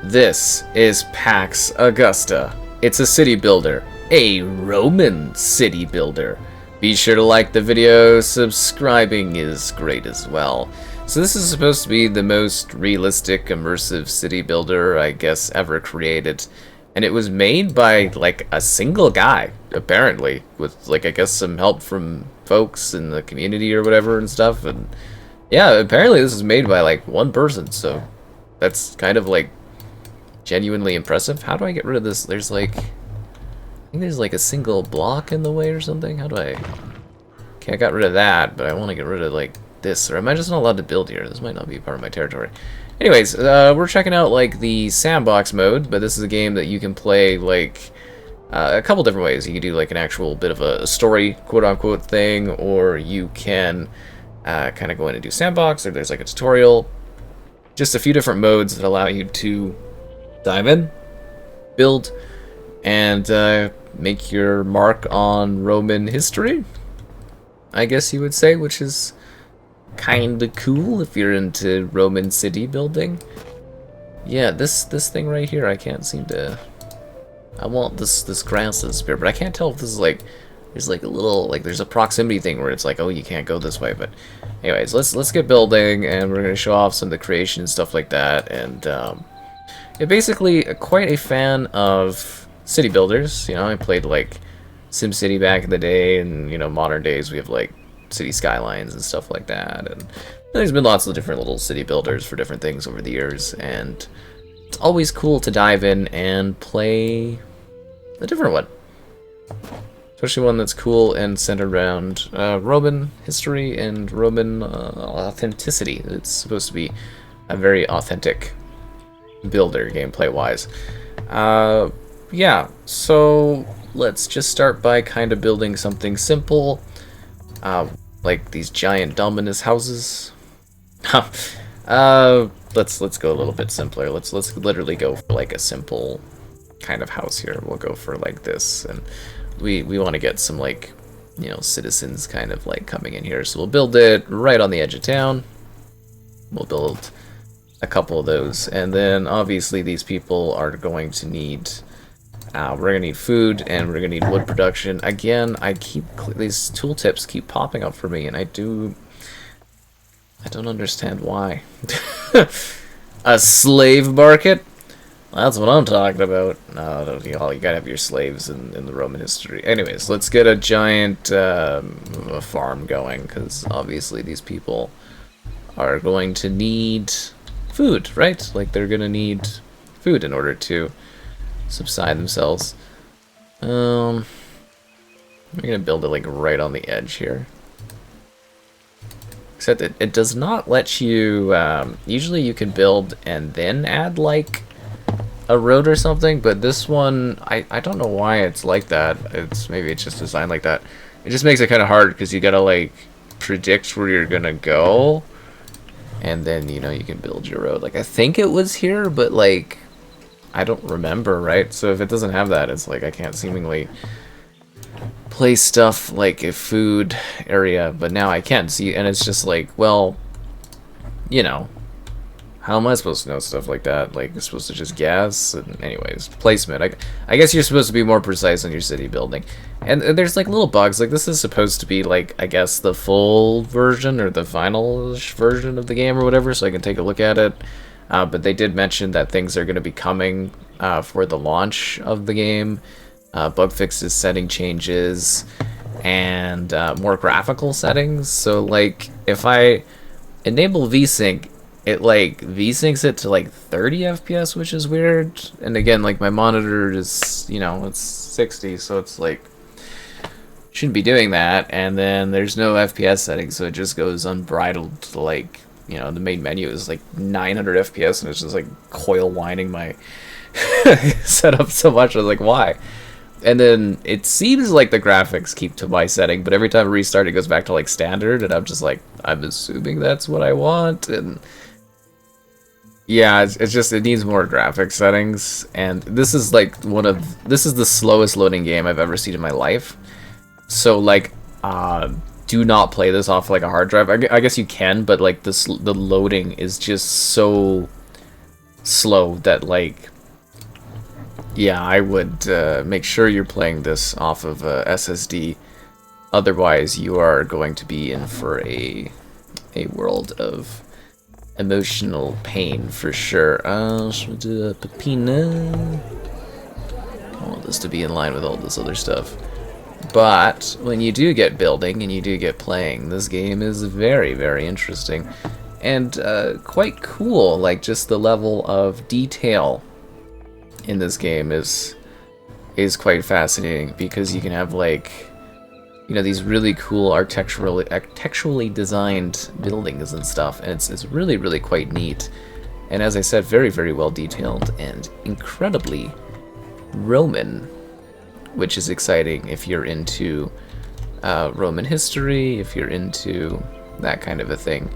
This is Pax Augusta. It's a city builder, a Roman city builder. Be sure to like the video, subscribing is great as well. So this is supposed to be the most realistic, immersive city builder, I guess, ever created. And it was made by, like, a single guy, apparently, with, like, I guess some help from folks in the community or whatever and stuff. And yeah, apparently this is made by, like, one person, so that's kind of, like, genuinely impressive. How do I get rid of this? There's, like, I think there's, like, a single block in the way or something. How do I... Okay, I got rid of that, but I want to get rid of, like, this. Or am I just not allowed to build here? This might not be part of my territory. Anyways, we're checking out, like, the sandbox mode, but this is a game that you can play, like, a couple different ways. You can do, like, an actual bit of a story, quote-unquote, thing, or you can kind of go in and do sandbox, or there's, like, a tutorial. Just a few different modes that allow you to dive in, build, and make your mark on Roman history, I guess you would say, which is kinda cool if you're into Roman city building. Yeah, this thing right here, I can't seem to... I want this grass to disappear, but I can't tell if this is like... There's like a little, like, there's a proximity thing where it's like, oh, you can't go this way, but anyways, let's get building, and we're gonna show off some of the creation and stuff like that. And yeah, basically quite a fan of city builders. You know, I played like SimCity back in the day, and you know, modern days we have like city skylines and stuff like that, and there's been lots of different little city builders for different things over the years, and it's always cool to dive in and play a different one, especially one that's cool and centered around Roman history and Roman authenticity. It's supposed to be a very authentic builder gameplay wise. Yeah, so let's just start by kind of building something simple, like these giant dominus houses. Let's go a little bit simpler. Let's literally go for like a simple kind of house here. We'll go for like this, and we want to get some, like, you know, citizens kind of like coming in here, so we'll build it right on the edge of town. We'll build a couple of those, and then obviously these people are going to need we're gonna need food, and we're gonna need wood production. Again, these tooltips keep popping up for me, and I don't understand why. A slave market? That's what I'm talking about. No, you gotta have your slaves in the Roman history. Anyways, let's get a giant farm going, because obviously these people are going to need food, right? Like, they're gonna need food in order to subside themselves. We're gonna build it like right on the edge here. Except it does not let you, usually you can build and then add like a road or something, but this one, I don't know why it's like that. Maybe it's just designed like that. It just makes it kind of hard, because you gotta like predict where you're gonna go, and then, you know, you can build your road. Like, I think it was here, but like, I don't remember, right? So if it doesn't have that, it's like I can't seemingly place stuff like a food area, but now I can see, and it's just like, well, you know, how am I supposed to know stuff like that? Like, it's supposed to just guess. And anyways, placement. I guess you're supposed to be more precise on your city building. And there's like little bugs. Like, this is supposed to be like, I guess, the full version or the final-ish version of the game or whatever, so I can take a look at it. But they did mention that things are going to be coming for the launch of the game. Bug fixes, setting changes, and more graphical settings. So, like, if I enable VSync, it, like, VSyncs it to, like, 30 FPS, which is weird. And again, like, my monitor is, you know, it's 60, so it's, like, shouldn't be doing that. And then there's no FPS settings, so it just goes unbridled to, like, you know, the main menu is like 900 FPS, and it's just like coil winding my setup so much. I was like, why? And then it seems like the graphics keep to my setting, but every time I restart, it goes back to like standard, and I'm just like, I'm assuming that's what I want. And yeah, it's just, it needs more graphics settings. And this is like this is the slowest loading game I've ever seen in my life. So like, do not play this off like a hard drive. I guess you can, but like the loading is just so slow that, like, yeah, I would make sure you're playing this off of SSD. Otherwise, you are going to be in for a world of emotional pain for sure. Should we do a Pepina? I want this to be in line with all this other stuff. But when you do get building and you do get playing, this game is very, very interesting and quite cool. Like, just the level of detail in this game is quite fascinating, because you can have, like, you know, these really cool architecturally designed buildings and stuff, and it's really, really quite neat. And as I said, very, very well detailed and incredibly Roman, which is exciting if you're into Roman history, if you're into that kind of a thing.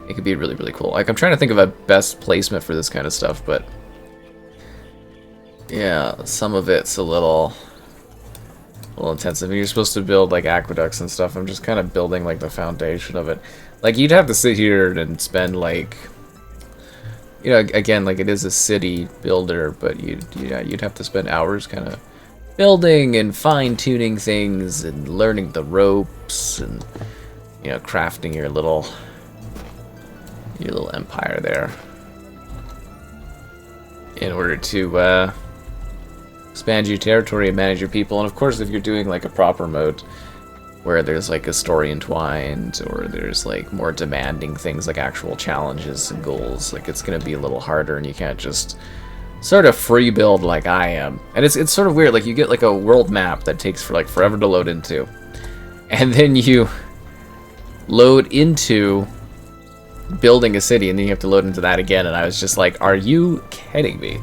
It could be really, really cool. Like, I'm trying to think of a best placement for this kind of stuff, but yeah, some of it's a little intensive. And you're supposed to build like aqueducts and stuff. I'm just kind of building like the foundation of it. Like, you'd have to sit here and spend, like, you know, again, like, it is a city builder, but you'd have to spend hours kind of building and fine-tuning things and learning the ropes and, you know, crafting your little empire there in order to expand your territory and manage your people. And of course, if you're doing like a proper mode where there's like a story entwined, or there's like more demanding things like actual challenges and goals, like, it's gonna be a little harder, and you can't just sort of free build like I am. And it's sort of weird. Like, you get like a world map that takes for like forever to load into, and then you load into building a city, and then you have to load into that again. And I was just like, are you kidding me?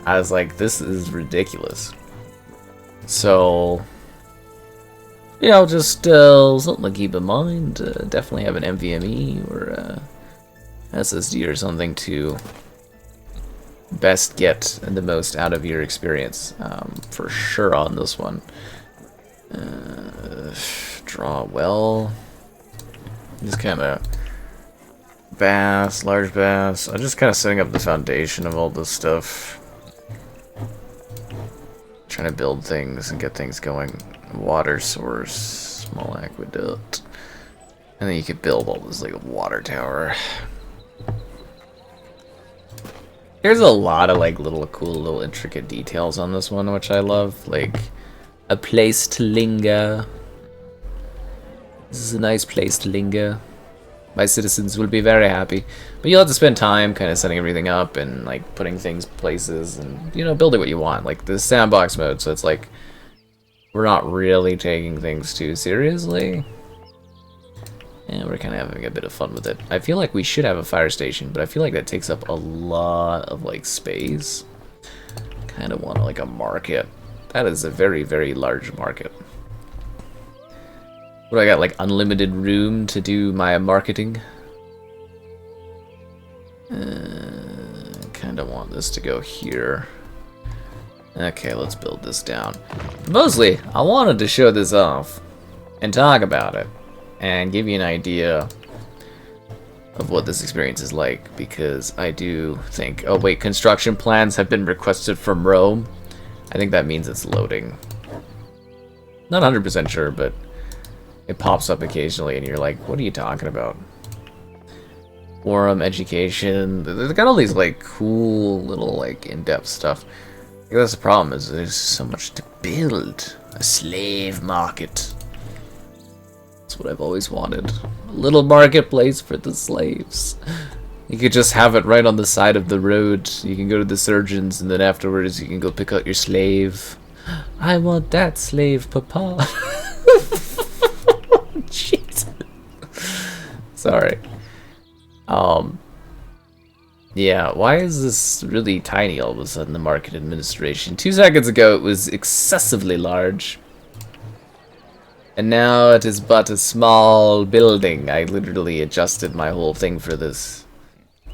I was like, this is ridiculous. So, you know, just something to keep in mind. Definitely have an NVMe or SSD or something to best get the most out of your experience, for sure on this one. Draw well. Just kind of baths, large baths. I'm just kind of setting up the foundation of all this stuff. Trying to build things and get things going. Water source, small aqueduct. And then you could build all this like a water tower. There's a lot of like little cool little intricate details on this one, which I love. Like, a place to linger. This is a nice place to linger. My citizens will be very happy. But you'll have to spend time kind of setting everything up and like putting things places and, you know, building what you want. Like, the sandbox mode, so it's like we're not really taking things too seriously. And we're kind of having a bit of fun with it. I feel like we should have a fire station, but I feel like that takes up a lot of like space. Kind of want like a market. That is a very, very large market. What, I got like unlimited room to do my marketing? Kind of want this to go here. Okay, let's build this down. Mostly, I wanted to show this off and talk about it and give you an idea of what this experience is like, because I do think... Oh wait, construction plans have been requested from Rome. I think that means it's loading. Not 100% sure, but it pops up occasionally and you're like, what are you talking about? Forum, education, they've got all these like cool little like in-depth stuff. That's the problem, is there's so much to build. A slave market. That's what I've always wanted. A little marketplace for the slaves. You could just have it right on the side of the road. You can go to the surgeons, and then afterwards you can go pick out your slave. I want that slave, Papa. Jeez. Sorry. Yeah, why is this really tiny all of a sudden, the market administration? 2 seconds ago it was excessively large. And now it is but a small building. I literally adjusted my whole thing for this.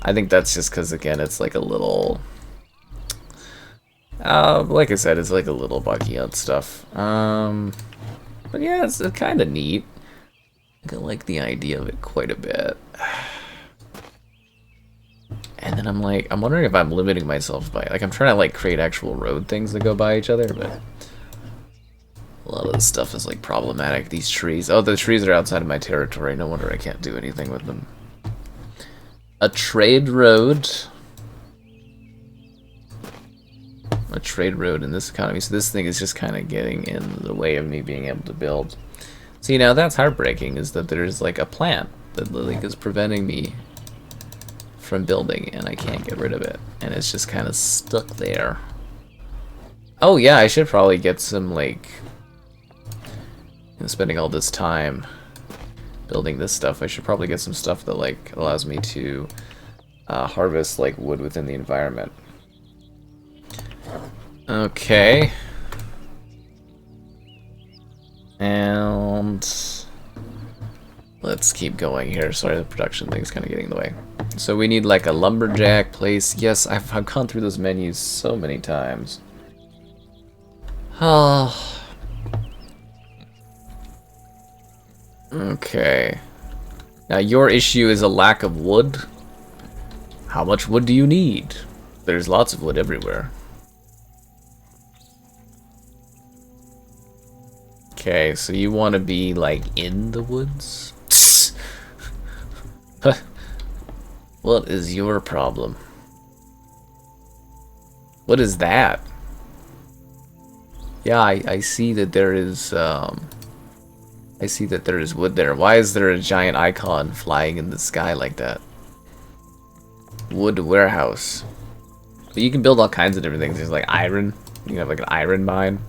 I think that's just because, again, it's like a little... like I said, it's like a little buggy on stuff. But yeah, it's kind of neat. I like the idea of it quite a bit. And then I'm like, I'm wondering if I'm limiting myself by, like, I'm trying to like create actual road things that go by each other, but a lot of this stuff is like problematic. These trees. Oh, the trees are outside of my territory. No wonder I can't do anything with them. A trade road. A trade road in this economy. So this thing is just kind of getting in the way of me being able to build. See, now that's heartbreaking, is that there's like a plant that like is preventing me from building, and I can't get rid of it, and it's just kind of stuck there. Oh yeah, I should probably get some, like, spending all this time building this stuff, I should probably get some stuff that like allows me to harvest like wood within the environment. Okay. And let's keep going here. Sorry, the production thing's kind of getting in the way. So we need like a lumberjack place. Yes, I've gone through those menus so many times. Oh. Okay. Now your issue is a lack of wood. How much wood do you need? There's lots of wood everywhere. Okay, so you want to be like in the woods? What is your problem? What is that? Yeah, I see that there is I see that there is wood there. Why is there a giant icon flying in the sky like that? Wood warehouse. But you can build all kinds of different things. There's like iron. You can have like an iron mine.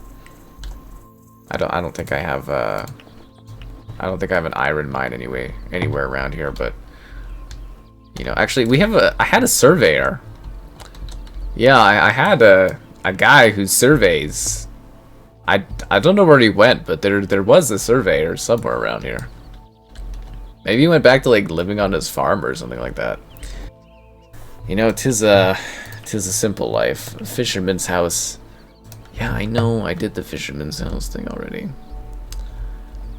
I don't think I have an iron mine anywhere around here, but you know, actually I had a surveyor. Yeah, I had a guy who surveys. I don't know where he went, but there was a surveyor somewhere around here. Maybe he went back to like living on his farm or something like that. You know, tis a simple life. A fisherman's house. Yeah, I know. I did the fisherman's house thing already.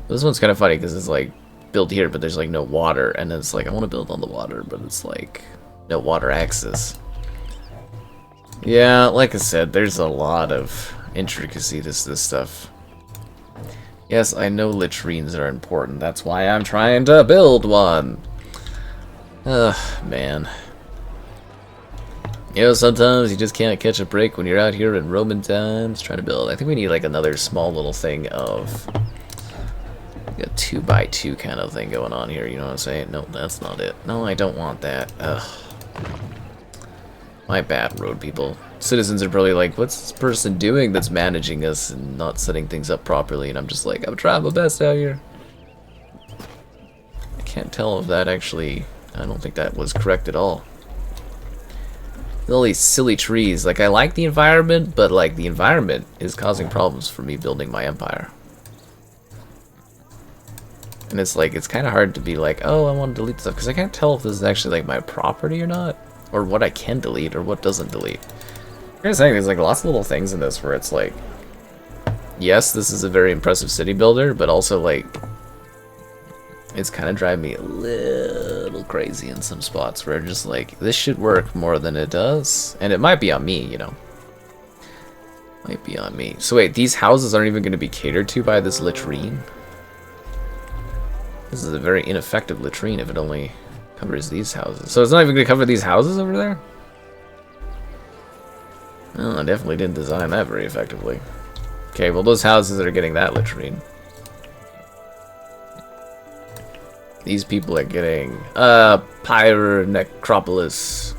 This one's kind of funny because it's like built here, but there's like no water, and it's like I want to build on the water, but it's like no water access. Yeah, like I said, there's a lot of intricacy to this stuff. Yes, I know latrines are important. That's why I'm trying to build one. Ugh, man. You know, sometimes you just can't catch a break when you're out here in Roman times trying to build. I think we need like another small little thing of like a 2x2 kind of thing going on here. You know what I'm saying? No, that's not it. No, I don't want that. Ugh. My bad, road people. Citizens are probably like, what's this person doing that's managing us and not setting things up properly? And I'm just like, I'm trying my best out here. I can't tell if that actually, I don't think that was correct at all. All these silly trees. Like, I like the environment, but like the environment is causing problems for me building my empire. And it's like, it's kind of hard to be like, oh, I want to delete stuff, because I can't tell if this is actually like my property or not, or what I can delete or what doesn't delete. I'm saying there's like lots of little things in this where it's like, yes, this is a very impressive city builder, but also like it's kind of driving me a little crazy in some spots where I'm just like, this should work more than it does. And it might be on me, you know. Might be on me. So wait, these houses aren't even going to be catered to by this latrine? This is a very ineffective latrine if it only covers these houses. So it's not even going to cover these houses over there? Well, I definitely didn't design that very effectively. Okay, well those houses that are getting that latrine. These people are getting Pyre Necropolis.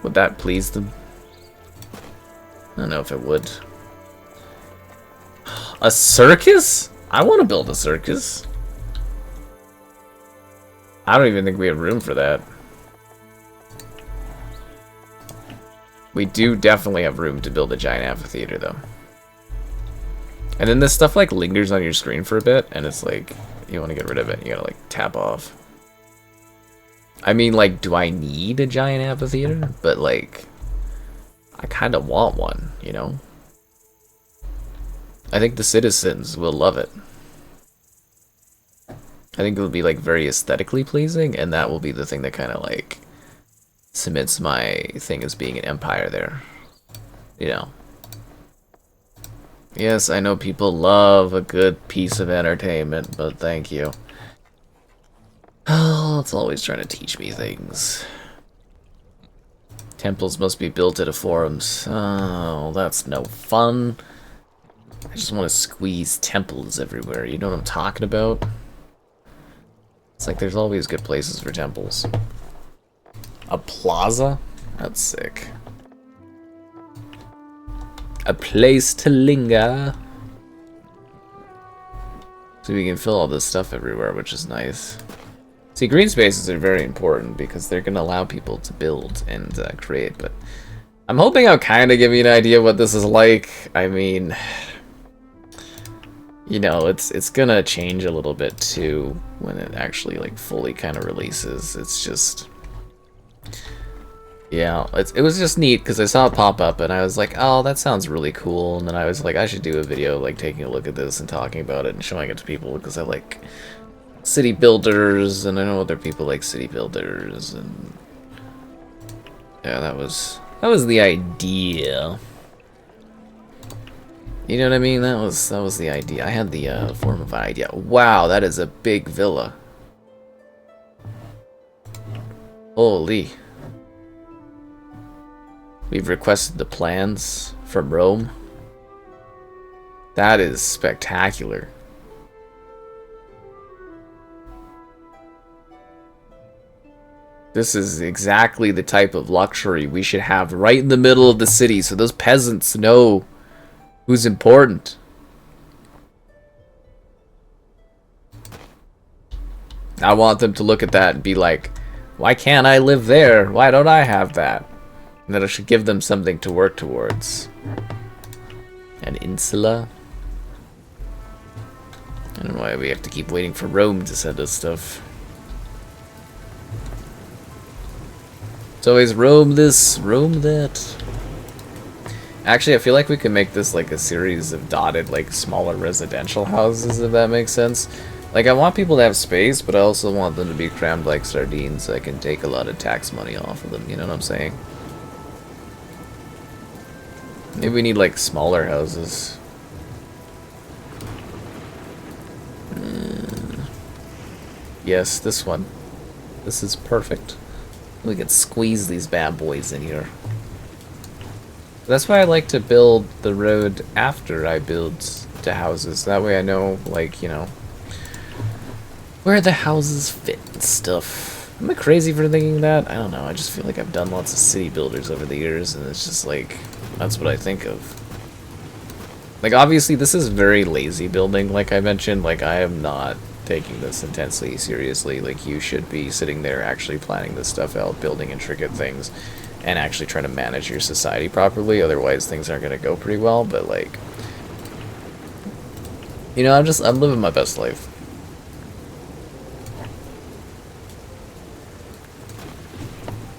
Would that please them? I don't know if it would. A circus? I want to build a circus. I don't even think we have room for that. We do definitely have room to build a giant amphitheater, though. And then this stuff like lingers on your screen for a bit, and it's like, you want to get rid of it, you gotta like tap off. I mean, like, do I need a giant amphitheater? But like, I kind of want one, you know? I think the citizens will love it. I think it will be like very aesthetically pleasing, and that will be the thing that kind of like cements my thing as being an empire there. You know. Yes, I know people love a good piece of entertainment, but thank you. Oh, it's always trying to teach me things. Temples must be built at a forums. Oh, that's no fun. I just want to squeeze temples everywhere. You know what I'm talking about? It's like there's always good places for temples. A plaza? That's sick. A place to linger. So we can fill all this stuff everywhere, which is nice. See, green spaces are very important because they're going to allow people to build and create, but I'm hoping I'll kind of give you an idea what this is like. I mean, you know, it's going to change a little bit too when it actually like fully kind of releases. It's just, yeah, it was just neat because I saw it pop up and I was like, oh, that sounds really cool. And then I was like, I should do a video like taking a look at this and talking about it and showing it to people because I like city builders, and I know other people like city builders, and yeah, that was the idea. You know what I mean? That was the idea. I had the form of idea. Wow, that is a big villa. Holy. We've requested the plans from Rome. That is spectacular. This is exactly the type of luxury we should have right in the middle of the city so those peasants know who's important. I want them to look at that and be like, why can't I live there? Why don't I have that? And then I should give them something to work towards. An insula? I don't know why we have to keep waiting for Rome to send us stuff. It's always Rome this, Rome that. Actually, I feel like we could make this like a series of dotted, like smaller residential houses, if that makes sense. Like, I want people to have space, but I also want them to be crammed like sardines so I can take a lot of tax money off of them, you know what I'm saying? Maybe we need like smaller houses. Yes, this one. This is perfect. We can squeeze these bad boys in here. That's why I like to build the road after I build the houses. That way I know, like, you know, where the houses fit and stuff. Am I crazy for thinking that? I don't know. I just feel like I've done lots of city builders over the years, and it's just like, that's what I think of. Like, obviously, this is very lazy building, like I mentioned. Like, I am not taking this intensely seriously. Like, you should be sitting there actually planning this stuff out, building intricate things, and actually trying to manage your society properly. Otherwise, things aren't going to go pretty well. But, like, you know, I'm living my best life.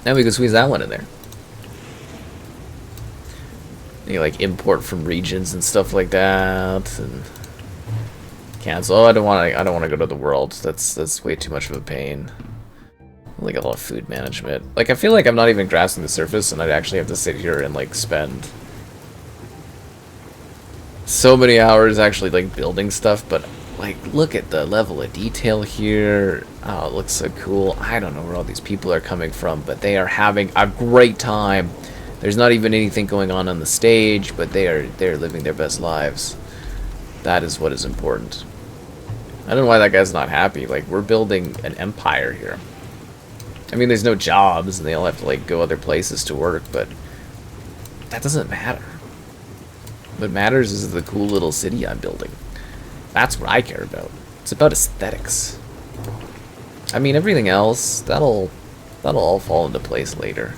Now we can squeeze that one in there. You like import from regions and stuff like that, and cancel. Oh, I don't want to go to the world. That's way too much of a pain. Like a lot of food management. Like, I feel like I'm not even grasping the surface, and I'd actually have to sit here and like spend so many hours actually like building stuff. But like, look at the level of detail here. Oh, it looks so cool. I don't know where all these people are coming from, but they are having a great time. There's not even anything going on the stage, but they're living their best lives. That is what is important. I don't know why that guy's not happy. Like, we're building an empire here. I mean, there's no jobs, and they all have to, like, go other places to work, but that doesn't matter. What matters is the cool little city I'm building. That's what I care about. It's about aesthetics. I mean, everything else, that'll all fall into place later.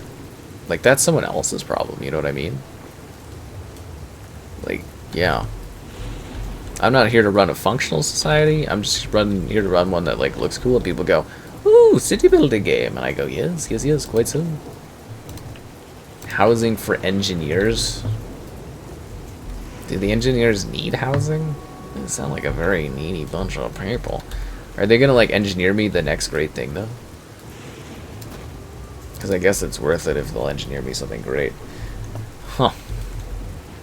Like, that's someone else's problem, you know what I mean? Like, yeah. I'm not here to run a functional society. I'm just here to run one that, like, looks cool, and people go, ooh, city building game. And I go, yes, yes, yes, quite so. Housing for engineers? Do the engineers need housing? They sound like a very needy bunch of people. Are they gonna, like, engineer me the next great thing, though? Because I guess it's worth it if they'll engineer me something great. Huh.